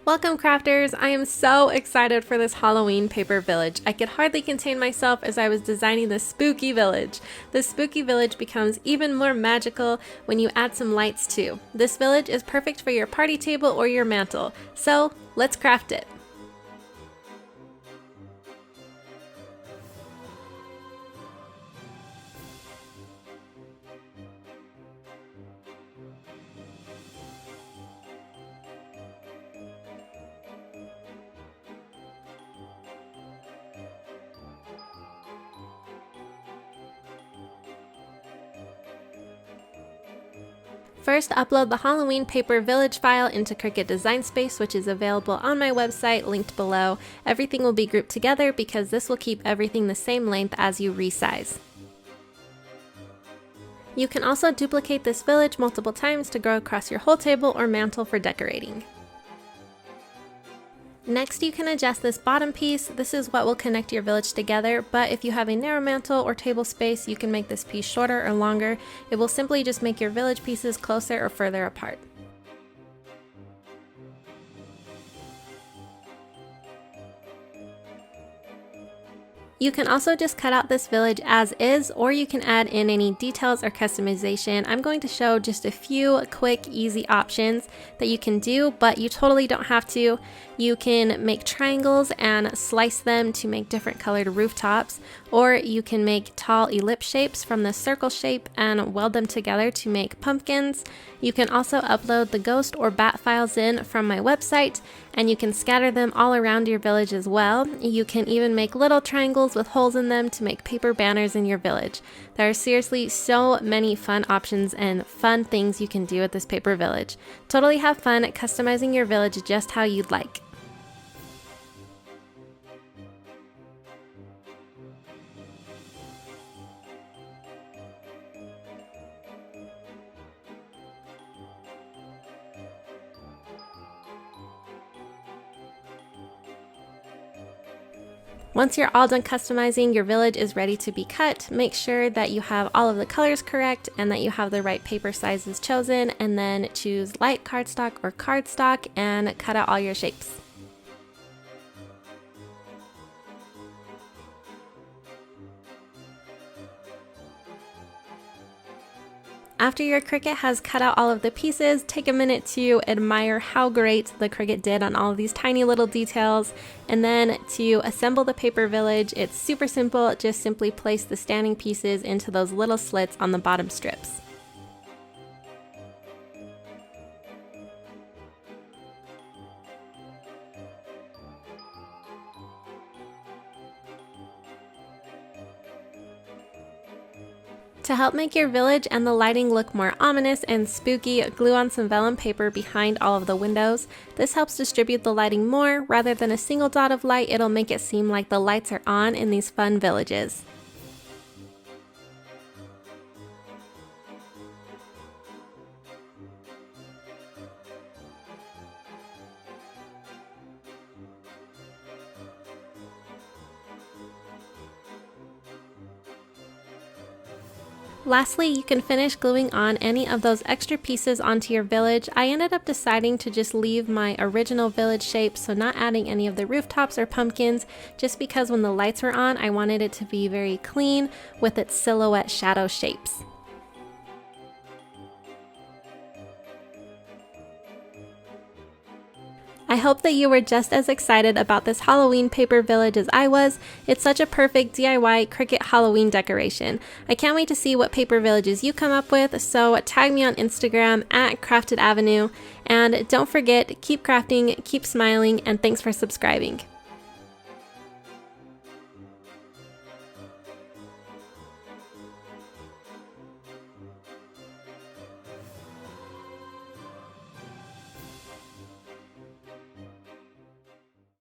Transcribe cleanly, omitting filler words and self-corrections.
Welcome crafters! I am so excited for this Halloween paper village. I could hardly contain myself as I was designing this spooky village. This spooky village becomes even more magical when you add some lights too. This village is perfect for your party table or your mantle. So let's craft it. First, upload the Halloween paper village file into Cricut Design Space, which is available on my website, linked below. Everything will be grouped together because this will keep everything the same length as you resize. You can also duplicate this village multiple times to go across your whole table or mantle for decorating. Next, you can adjust this bottom piece. This is what will connect your village together, but if you have a narrow mantle or table space, you can make this piece shorter or longer. It will simply just make your village pieces closer or further apart. You can also just cut out this village as is, or you can add in any details or customization. I'm going to show just a few quick, easy options that you can do, but you totally don't have to. You can make triangles and slice them to make different colored rooftops, or you can make tall ellipse shapes from the circle shape and weld them together to make pumpkins. You can also upload the ghost or bat files in from my website, and you can scatter them all around your village as well. You can even make little triangles with holes in them to make paper banners in your village. There are seriously so many fun options and fun things you can do with this paper village. Totally have fun customizing your village just how you'd like. Once you're all done customizing, your village is ready to be cut. Make sure that you have all of the colors correct and that you have the right paper sizes chosen, and then choose light cardstock or cardstock and cut out all your shapes. After your Cricut has cut out all of the pieces, take a minute to admire how great the Cricut did on all of these tiny little details. And then to assemble the paper village, it's super simple. Just simply place the standing pieces into those little slits on the bottom strips. To help make your village and the lighting look more ominous and spooky, glue on some vellum paper behind all of the windows. This helps distribute the lighting more. Rather than a single dot of light, it'll make it seem like the lights are on in these fun villages. Lastly, you can finish gluing on any of those extra pieces onto your village. I ended up deciding to just leave my original village shape, so not adding any of the rooftops or pumpkins, just because when the lights were on, I wanted it to be very clean with its silhouette shadow shapes. I hope that you were just as excited about this Halloween paper village as I was. It's such a perfect DIY Cricut Halloween decoration. I can't wait to see what paper villages you come up with, so tag me on Instagram at Crafted Avenue. And don't forget, keep crafting, keep smiling, and thanks for subscribing.